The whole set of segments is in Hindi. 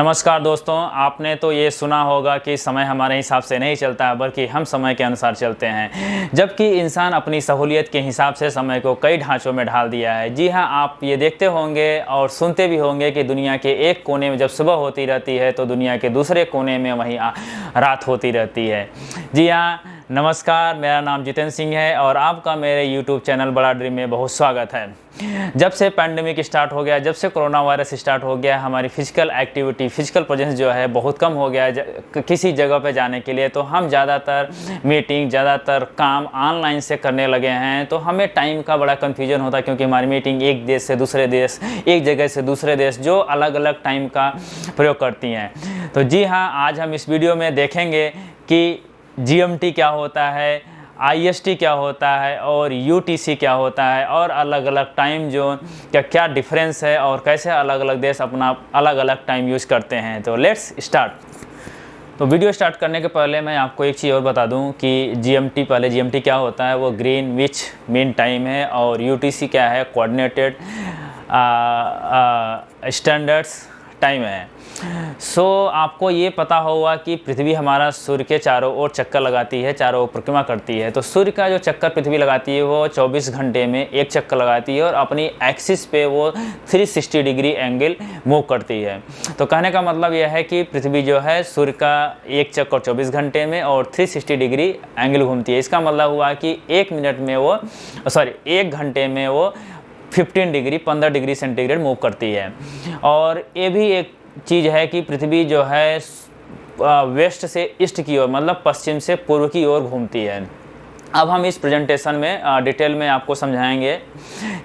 नमस्कार दोस्तों, आपने तो ये सुना होगा कि समय हमारे हिसाब से नहीं चलता है बल्कि हम समय के अनुसार चलते हैं। जबकि इंसान अपनी सहूलियत के हिसाब से समय को कई ढांचों में ढाल दिया है। जी हाँ, आप ये देखते होंगे और सुनते भी होंगे कि दुनिया के एक कोने में जब सुबह होती रहती है तो दुनिया के दूसरे कोने में वहीं रात होती रहती है। जी हाँ, नमस्कार, मेरा नाम जितेंद्र सिंह है और आपका मेरे YouTube चैनल बड़ा ड्रीम में बहुत स्वागत है। जब से पैंडेमिक स्टार्ट हो गया, जब से कोरोना वायरस स्टार्ट हो गया, हमारी फिजिकल एक्टिविटी, फिजिकल प्रेजेंस जो है बहुत कम हो गया है किसी जगह पे जाने के लिए। तो हम ज़्यादातर मीटिंग, ज़्यादातर काम ऑनलाइन से करने लगे हैं। तो हमें टाइम का बड़ा कन्फ्यूजन होता है क्योंकि हमारी मीटिंग एक देश से दूसरे देश, एक जगह से दूसरे देश, जो अलग अलग टाइम का प्रयोग करती हैं। तो जी हाँ, आज हम इस वीडियो में देखेंगे कि GMT क्या होता है, IST क्या होता है और UTC क्या होता है और अलग अलग टाइम जोन का क्या डिफरेंस है और कैसे अलग अलग देश अपना अलग अलग टाइम यूज़ करते हैं। तो लेट्स स्टार्ट। तो वीडियो स्टार्ट करने के पहले मैं आपको एक चीज़ और बता दूं कि GMT क्या होता है, वो ग्रीनविच मीन टाइम है और UTC क्या है, कोऑर्डिनेटेड स्टैंडर्ड्स टाइम है। आपको ये पता होगा कि पृथ्वी हमारा सूर्य के चारों ओर चक्कर लगाती है, चारों ओर परिक्रमा करती है। तो सूर्य का जो चक्कर पृथ्वी लगाती है वो 24 घंटे में एक चक्कर लगाती है और अपनी एक्सिस पे वो 360 डिग्री एंगल मूव करती है। तो कहने का मतलब यह है कि पृथ्वी जो है सूर्य का एक चक्कर 24 घंटे में और 360 डिग्री एंगल घूमती है। इसका मतलब हुआ कि एक घंटे में वो 15 डिग्री सेंटीग्रेड मूव करती है। और ये भी एक चीज़ है कि पृथ्वी जो है वेस्ट से ईस्ट की ओर, मतलब पश्चिम से पूर्व की ओर घूमती है। अब हम इस प्रेजेंटेशन में डिटेल में आपको समझाएंगे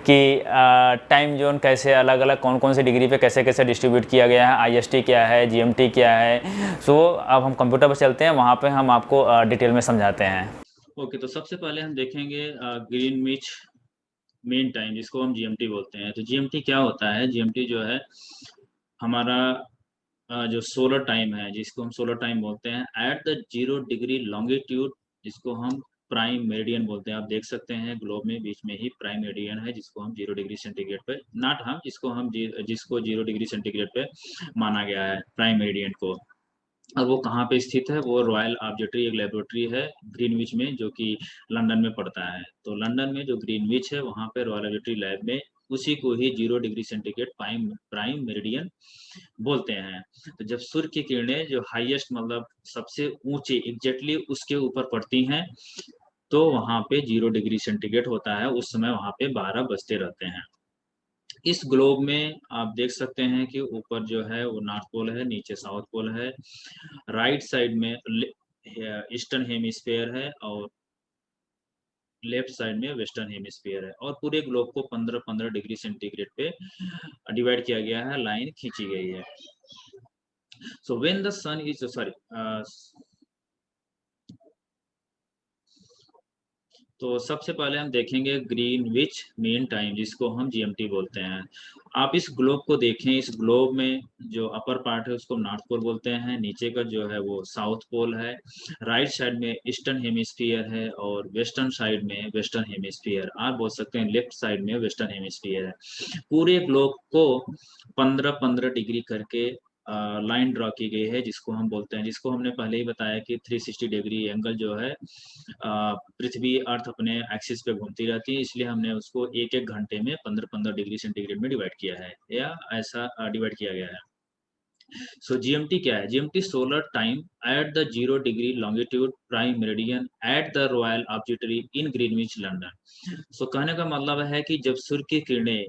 कि टाइम जोन कैसे अलग अलग कौन कौन सी डिग्री पे कैसे कैसे डिस्ट्रीब्यूट किया गया है, IST क्या है, GMT क्या है। अब हम कंप्यूटर पर चलते हैं, वहाँ पे हम आपको डिटेल में समझाते हैं। ओके, तो सबसे पहले हम देखेंगे ग्रीनविच मीन टाइम, जिसको हम GMT बोलते हैं। तो GMT क्या होता है? GMT जो है हमारा जो सोलर टाइम है, जिसको हम सोलर टाइम बोलते हैं, एट द 0 डिग्री लॉन्गिट्यूड, जिसको हम प्राइम मेरिडियन बोलते हैं। आप देख सकते हैं ग्लोब में बीच में ही प्राइम मेरिडियन है, जिसको हम 0 डिग्री सेंटीग्रेड पे, नॉट हम, जिसको 0 डिग्री सेंटीग्रेड पे माना गया है, प्राइम मेरिडियन को। और वो कहाँ पे स्थित है? वो रॉयल ऑब्जर्वेटरी, एक लेबोरेटरी है ग्रीनविच में, जो कि लंदन में पड़ता है। तो लंदन में जो ग्रीनविच है, वहाँ पे रॉयल ऑब्जर्वेटरी लैब में उसी को ही 0 डिग्री सेंटीग्रेड प्राइम मेरिडियन बोलते हैं। तो जब सूर्य की किरणें जो हाईएस्ट, मतलब सबसे ऊंचे, एग्जैक्टली उसके ऊपर पड़ती हैं, तो वहाँ पे 0 डिग्री सेंटीग्रेड होता है। उस समय वहाँ पे 12 बजते रहते हैं। इस ग्लोब में आप देख सकते हैं कि ऊपर जो है वो नॉर्थ पोल है, नीचे साउथ पोल है, राइट साइड में ईस्टर्न हेमिस्फीयर है और लेफ्ट साइड में वेस्टर्न हेमिस्फीयर है। और पूरे ग्लोब को 15-15 डिग्री सेंटीग्रेड पे डिवाइड किया गया है, लाइन खींची गई है। So when the sun is sorry तो सबसे पहले हम देखेंगे ग्रीनविच मीन टाइम, जिसको हम GMT बोलते हैं। आप इस ग्लोब को देखें, इस ग्लोब में जो अपर पार्ट है उसको नॉर्थ पोल बोलते हैं, नीचे का जो है वो साउथ पोल है, राइट साइड में ईस्टर्न हेमिस्फीयर है और वेस्टर्न साइड में वेस्टर्न हेमिस्फीयर, आप बोल सकते हैं लेफ्ट साइड में वेस्टर्न हेमिस्फीयर है। पूरे ग्लोब को 15-15 डिग्री करके लाइन ड्रॉ की गई है, जिसको हम बोलते हैं, जिसको हमने पहले ही बताया कि 360 डिग्री एंगल जो है, पृथ्वी अर्थ अपने एक्सिस पे घूमती रहती है, इसलिए हमने उसको एक एक घंटे में 15-15 डिग्री सेंटीग्रेड में डिवाइड किया है, या ऐसा डिवाइड किया गया है। सो GMT क्या है? GMT solar time at the 0 degree longitude prime meridian at the royal observatory in Greenwich London. So कहने का मतलब है कि जब सूर्य की किरणें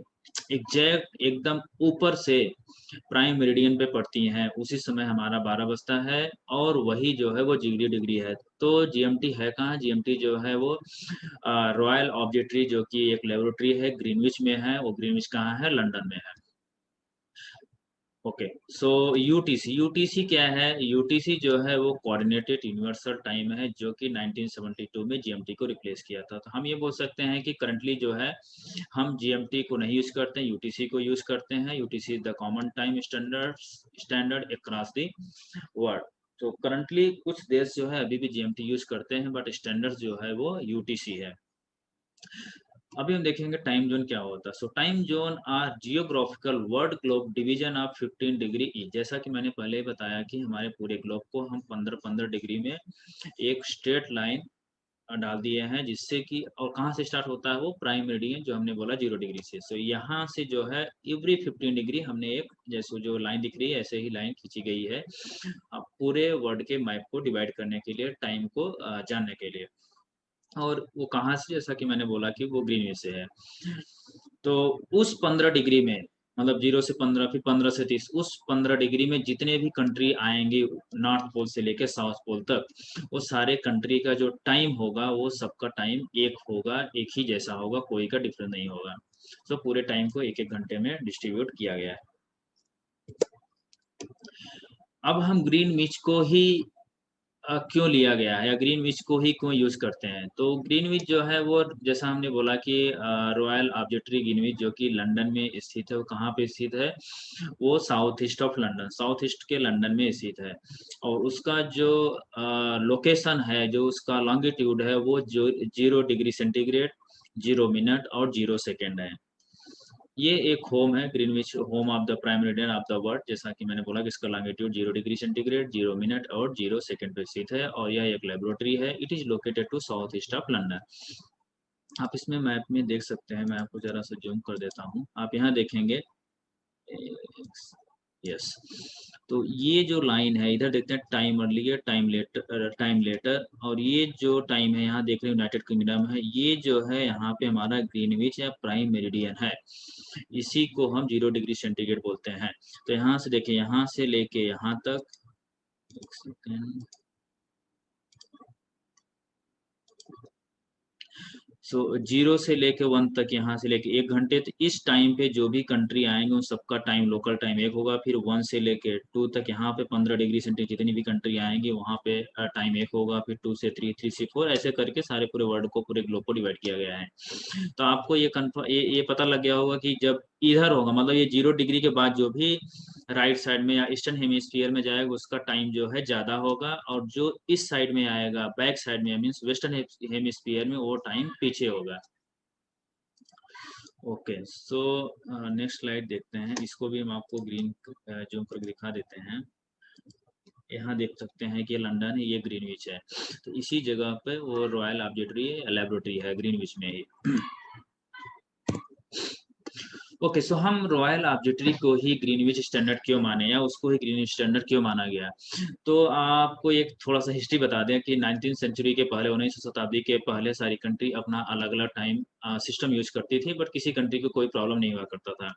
एग्जैक्ट एकदम ऊपर से प्राइम मेरिडियन पे पड़ती हैं, उसी समय हमारा 12 बजता है और वही जो है वो 0 डिग्री है। तो GMT है कहाँ? GMT जो है वो रॉयल ऑब्जर्वेटरी, जो कि एक लेबोरेटरी है, ग्रीनविच में है। वो ग्रीनविच कहाँ है? लंदन में है। ओके, सो यूटीसी क्या है? यूटीसी जो है वो कोऑर्डिनेटेड यूनिवर्सल टाइम है, जो कि 1972 में GMT को रिप्लेस किया था। तो हम ये बोल सकते हैं कि करंटली जो है हम GMT को नहीं यूज करते हैं, यूटीसी को यूज करते हैं। UTC is the common time standard across the world. तो करंटली कुछ देश जो है अभी भी GMT यूज करते हैं, बट स्टैंडर्ड जो है वो यूटीसी है। अभी हम देखेंगे टाइम जोन क्या होता है। So time zone are geographical world globe division of 15 degree each. जैसा कि मैंने पहले ही बताया कि हमारे पूरे ग्लोब को हम 15-15 डिग्री में एक स्ट्रेट लाइन डाल दिए हैं, जिससे कि और कहाँ से स्टार्ट होता है वो प्राइम मेरिडियन जो हमने बोला 0 डिग्री से। सो यहाँ से जो है एवरी 15 डिग्री हमने एक जैसे जो लाइन दिख रही है ऐसे ही लाइन खींची गई है पूरे वर्ल्ड के मैप को डिवाइड करने के लिए, टाइम को जानने के लिए। और वो कहाँ से, जैसा कि मैंने बोला कि वो ग्रीनविच से है। तो उस 15 डिग्री में मतलब 0 से 15 फिर 15 से 30, उस 15 डिग्री में जितने भी कंट्री आएंगे नॉर्थ पोल से लेकर साउथ पोल तक, वो सारे कंट्री का जो टाइम होगा वो सबका टाइम एक होगा, एक ही जैसा होगा, कोई का डिफरेंस नहीं होगा। तो पूरे टाइम को एक एक घंटे में डिस्ट्रीब्यूट किया गया है। अब हम ग्रीन विच को ही क्यों लिया गया है या ग्रीनविच को ही क्यों यूज करते हैं। तो ग्रीनविच जो है वो जैसा हमने बोला कि रॉयल ऑब्जर्वेटरी ग्रीनविच जो कि लंदन में स्थित है। वो कहाँ पे स्थित है, वो south east of London, south east के लंदन में स्थित है। और उसका जो लोकेशन है, जो उसका लॉन्गिट्यूड है वो जो 0 डिग्री सेंटीग्रेड, 0 मिनट और 0 सेकेंड है। ये एक होम है, Greenwich home of the prime meridian of the world. जैसा कि मैंने बोला कि इसका लॉन्गिट्यूड 0 डिग्री सेंटीग्रेड, 0 मिनट और 0 सेकंड पे स्थित है और यह एक लेबोरेटरी है। It is located to south east of London. आप इसमें मैप में देख सकते हैं, मैं आपको जरा सा जूम कर देता हूँ। आप यहाँ देखेंगे, यस, तो ये जो लाइन है इधर देखते हैं टाइम अर्लियर, टाइम लेटर, और ये जो टाइम है यहाँ देख रहे हैं यूनाइटेड किंगडम है। ये जो है यहाँ पे हमारा ग्रीनविच या प्राइम मेरिडियन है, इसी को हम 0 डिग्री सेंटीग्रेड बोलते हैं। तो यहाँ से देखिए, यहाँ से लेके यहाँ तक, एक सेकेंड, सो 0 से लेके 1 तक, यहाँ से लेके 1 घंटे, तो इस टाइम पे जो भी कंट्री आएंगे उन सबका टाइम, लोकल टाइम एक होगा। फिर 1 से लेके 2 तक यहाँ पे 15 डिग्री सेंटीग्रेड जितनी भी कंट्री आएंगी वहाँ पे टाइम एक होगा। फिर 2 से 3, 3 से 4, ऐसे करके सारे पूरे वर्ल्ड को, पूरे ग्लोब को डिवाइड किया गया है। तो आपको ये कन्फर्म, ये पता लग गया होगा कि जब इधर होगा मतलब ये 0 डिग्री के बाद जो भी राइट साइड में या ईस्टर्न हेमिस्फीयर में जाएगा उसका टाइम जो है ज्यादा होगा, और जो इस साइड में आएगा बैक साइड में मीन्स वेस्टर्न हेमिस्फीयर में, वो टाइम पीछे होगा। ओके, सो नेक्स्ट स्लाइड देखते हैं। इसको भी हम आपको ग्रीन जूम करके दिखा देते हैं। यहाँ देख सकते हैं कि लंदन है, ये ग्रीनविच है। तो इसी जगह पे वो रॉयल ऑब्जर्वेटरी लेबोरेटरी है ग्रीनविच में ही। ओके, सो हम रॉयल ऑब्जर्वेटरी को ही ग्रीनविच स्टैंडर्ड क्यों माने या उसको ही ग्रीनविच स्टैंडर्ड क्यों माना गया। तो आपको एक थोड़ा सा हिस्ट्री बता दें कि 19th सेंचुरी के पहले, 19वीं शताब्दी के पहले सारी कंट्री अपना अलग अलग टाइम सिस्टम यूज करती थी, बट किसी कंट्री को कोई प्रॉब्लम नहीं हुआ करता था।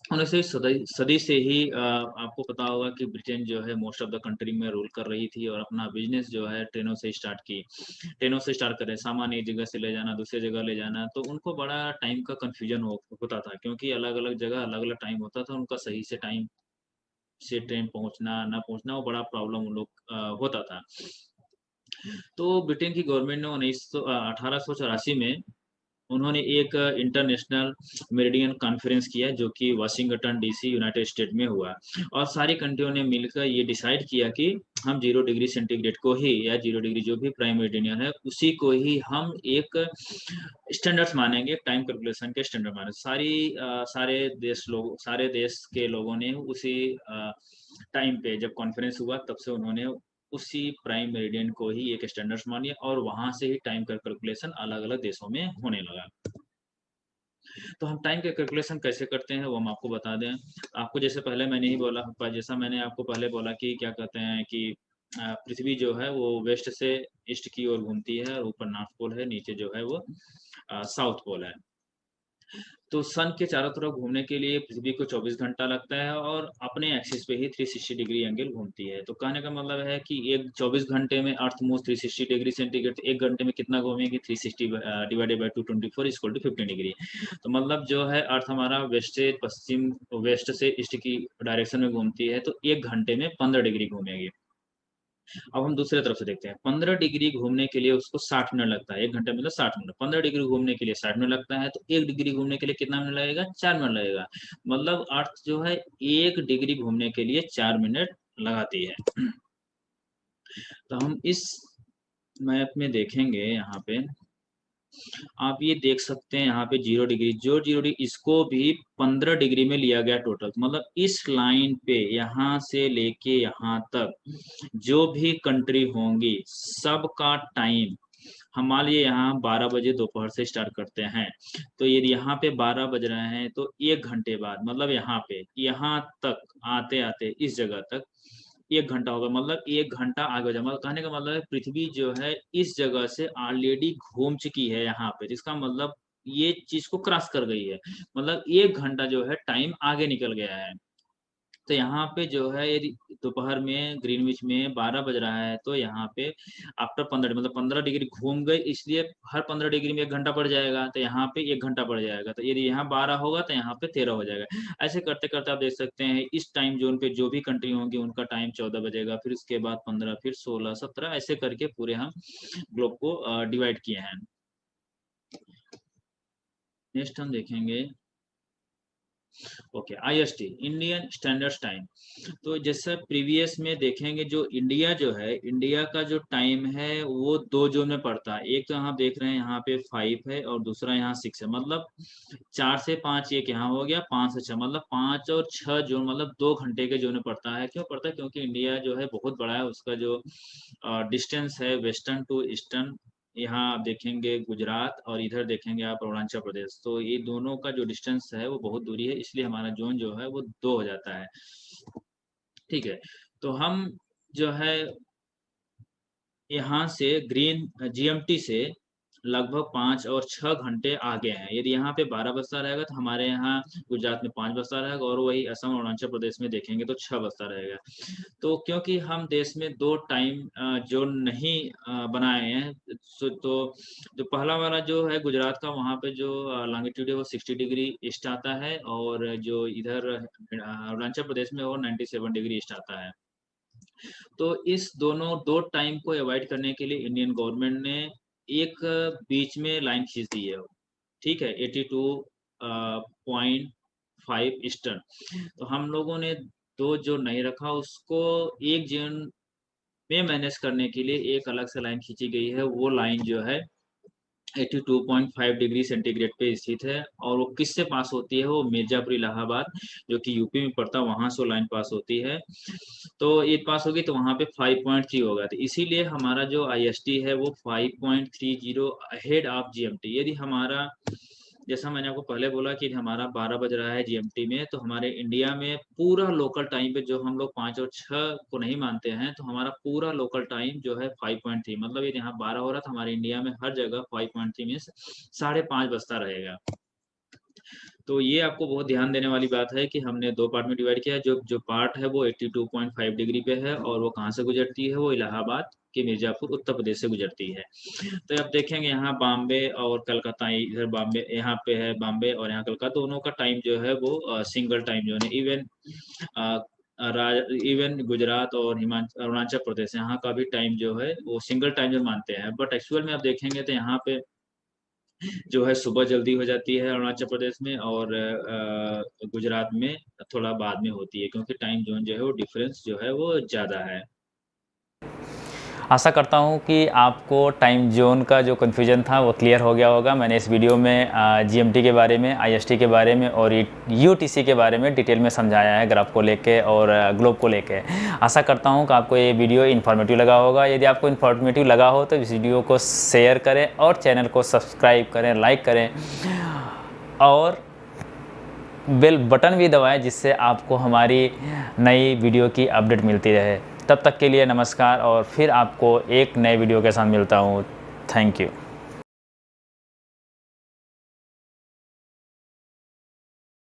19वीं सदी से ही आपको पता होगा कि ब्रिटेन जो है मोस्ट ऑफ द कंट्री में रूल कर रही थी और अपना बिजनेस जो है ट्रेनों से स्टार्ट की, ट्रेनों से स्टार्ट करें, सामान एक जगह से ले जाना दूसरे जगह ले जाना। तो उनको बड़ा टाइम का कंफ्यूजन होता था, क्योंकि अलग अलग जगह अलग अलग टाइम होता था, उनका सही से टाइम से ट्रेन पहुंचना ना पहुंचना वो बड़ा प्रॉब्लम उन लोग होता था। तो ब्रिटेन की गवर्नमेंट ने 1884 में उन्होंने एक इंटरनेशनल मेरिडियन कॉन्फ्रेंस किया जो कि वाशिंगटन डीसी यूनाइटेड स्टेट में हुआ, और सारी कंट्रियों ने मिलकर ये डिसाइड किया कि हम 0 डिग्री सेंटीग्रेड को ही या 0 डिग्री जो भी प्राइम मेरिडियन है उसी को ही हम एक स्टैंडर्ड्स मानेंगे, टाइम कैलकुलेशन के स्टैंडर्ड माने। सारे देश के लोगों ने उसी टाइम पे जब कॉन्फ्रेंस हुआ तब से उन्होंने उसी प्राइम मेरिडियन को ही एक स्टैंडर्ड्स मानी, और वहां से ही टाइम का कैलकुलेशन अलग अलग देशों में होने लगा। तो हम टाइम का कैलकुलेशन कैसे करते हैं वो हम आपको बता दें। आपको जैसे पहले मैंने ही बोला, जैसा मैंने आपको पहले बोला कि क्या कहते हैं कि पृथ्वी जो है वो वेस्ट से ईस्ट की ओर घूमती है, और ऊपर नॉर्थ पोल है, नीचे जो है वो साउथ पोल है। तो सन के चारों तरफ घूमने के लिए पृथ्वी को 24 घंटा लगता है, और अपने एक्सिस पे ही 360 डिग्री एंगल घूमती है। तो कहने का मतलब है कि एक 24 घंटे में अर्थ मूव 360 डिग्री सेंटीग्रेड, एक घंटे में कितना घूमेगी, 360 divided by 224 equal to 15 degree. तो मतलब जो है अर्थ हमारा वेस्ट से पश्चिम, वेस्ट से ईस्ट की डायरेक्शन में घूमती है, तो एक घंटे में 15 डिग्री घूमेगी। अब हम दूसरे तरफ से देखते हैं, 15 डिग्री घूमने के लिए उसको 60 मिनट लगता है। एक घंटे मतलब 60 मिनट, 15 डिग्री घूमने के लिए 60 मिनट लगता है, तो 1 डिग्री घूमने के लिए कितना मिनट लगेगा, 4 मिनट लगेगा। मतलब अर्थ जो है 1 डिग्री घूमने के लिए 4 मिनट लगाती है। तो हम इस मैप में देखेंगे यहाँ पे, आप ये देख सकते हैं यहाँ पे 0 डिग्री, जो 0 डिग्री इसको भी 15 डिग्री में लिया गया टोटल। मतलब इस लाइन पे यहाँ से लेके यहाँ तक जो भी कंट्री होंगी सबका टाइम, हम मान लीजिए यहाँ 12 बजे दोपहर से स्टार्ट करते हैं, तो यदि यहाँ पे 12 बज रहे हैं तो 1 घंटे बाद, मतलब यहाँ पे यहाँ तक आते आते इस जगह तक 1 घंटा होगा। मतलब 1 घंटा आगे हो जाए। मतलब कहने का मतलब है पृथ्वी जो है इस जगह से ऑलरेडी घूम चुकी है यहाँ पे, जिसका मतलब ये चीज को क्रॉस कर गई है। मतलब 1 घंटा जो है टाइम आगे निकल गया है। तो यहाँ पे जो है यदि दोपहर में ग्रीनविच में 12 बज रहा है, तो यहाँ पे आफ्टर 15 मतलब 15 डिग्री घूम गई, इसलिए हर 15 डिग्री में 1 घंटा बढ़ जाएगा, तो यहाँ पे 1 घंटा बढ़ जाएगा। तो यदि यहाँ 12 होगा तो यहाँ पे 13 हो जाएगा। ऐसे करते करते आप देख सकते हैं इस टाइम जोन पे जो भी कंट्री होंगी उनका टाइम 14 बजेगा, फिर उसके बाद 15, फिर 16, 17, ऐसे करके पूरे हम ग्लोब को डिवाइड किए हैं। नेक्स्ट हम देखेंगे okay IST, Indian standard time. तो जैसे प्रीवियस में देखेंगे, जो इंडिया जो है, इंडिया का जो टाइम है वो 2 जोन में पड़ता है। एक तो यहाँ देख रहे हैं यहाँ पे 5 है और दूसरा यहाँ 6 है। मतलब 4 से 5 एक यहाँ हो गया, 5 से 6 मतलब 5 और 6 जोन, मतलब 2 घंटे के जोन में पड़ता है। क्यों पड़ता है? क्योंकि इंडिया जो है बहुत बड़ा है, उसका जो डिस्टेंस है वेस्टर्न टू ईस्टर्न, यहाँ आप देखेंगे गुजरात और इधर देखेंगे आप अरुणाचल प्रदेश, तो ये दोनों का जो डिस्टेंस है वो बहुत दूरी है, इसलिए हमारा जोन जो है वो 2 हो जाता है। ठीक है, तो हम जो है यहाँ से ग्रीन GMT से लगभग 5 और 6 घंटे आगे हैं। यदि यहाँ पे 12 बजता रहेगा तो हमारे यहाँ गुजरात में 5 बजता रहेगा, और वही असम और अरुणाचल प्रदेश में देखेंगे तो 6 बजता रहेगा। तो क्योंकि हम देश में 2 टाइम जोन नहीं बनाए हैं, तो जो पहला वाला जो है गुजरात का, वहाँ पे जो लॉन्गिट्यूड है वो 60 डिग्री ईस्ट आता है, और जो इधर अरुणाचल प्रदेश में वो 97 डिग्री ईस्ट आता है। तो इस दोनों 2 टाइम को अवॉइड करने के लिए इंडियन गवर्नमेंट ने एक बीच में लाइन खींच दी है। ठीक है, 82.5 ईस्टर्न। तो हम लोगों ने 2 जो नहीं रखा, उसको एक जोन में मैनेज करने के लिए एक अलग से लाइन खींची गई है। वो लाइन जो है 82.5 डिग्री सेंटीग्रेड पे स्थित है, और वो किससे पास होती है? वो मिर्जापुर इलाहाबाद, जो कि यूपी में पड़ता है, वहां से वो लाइन पास होती है। तो ये पास होगी तो वहां पे 5.3 होगा। तो इसीलिए हमारा जो IST है वो 5.30 अहेड ऑफ GMT। यदि हमारा, जैसा मैंने आपको पहले बोला कि हमारा 12 बज रहा है GMT में, तो हमारे इंडिया में पूरा लोकल टाइम पे, जो हम लोग 5 और 6 को नहीं मानते हैं, तो हमारा पूरा लोकल टाइम जो है 5.3, मतलब यदि यहाँ 12 हो रहा था, हमारे इंडिया में हर जगह 5.3 मीन्स 5:30 बजता रहेगा। तो ये आपको बहुत ध्यान देने वाली बात है कि हमने 2 पार्ट में डिवाइड किया है। जो जो पार्ट है वो 82.5 डिग्री पे है, और वो कहाँ से गुजरती है? वो इलाहाबाद के मिर्जापुर उत्तर प्रदेश से गुजरती है। तो अब देखेंगे यहाँ बॉम्बे और कलकत्ता, इधर बॉम्बे, यहाँ पे है बॉम्बे और यहाँ कलकत्ता, दोनों का टाइम जो है वो सिंगल टाइम जोन है। इवन गुजरात और अरुणाचल प्रदेश, यहाँ का भी टाइम जो है वो सिंगल टाइम जोन मानते हैं। बट एक्चुअल में आप देखेंगे तो यहाँ पे जो है सुबह जल्दी हो जाती है अरुणाचल प्रदेश में, और गुजरात में थोड़ा बाद में होती है, क्योंकि टाइम जोन जो है वो डिफरेंस जो है वो ज़्यादा है। आशा करता हूँ कि आपको टाइम जोन का जो कन्फ्यूजन था वो क्लियर हो गया होगा। मैंने इस वीडियो में GMT के बारे में, IST के बारे में और UTC के बारे में डिटेल में समझाया है, ग्राफ को लेके और ग्लोब को लेके। आशा करता हूँ कि आपको ये वीडियो इन्फॉर्मेटिव लगा होगा। यदि आपको इन्फॉर्मेटिव लगा हो तो इस वीडियो को शेयर करें और चैनल को सब्सक्राइब करें, लाइक करें और बेल बटन भी दबाएं, जिससे आपको हमारी नई वीडियो की अपडेट मिलती रहे। तब तक के लिए नमस्कार, और फिर आपको एक नए वीडियो के साथ मिलता हूँ। Thank you.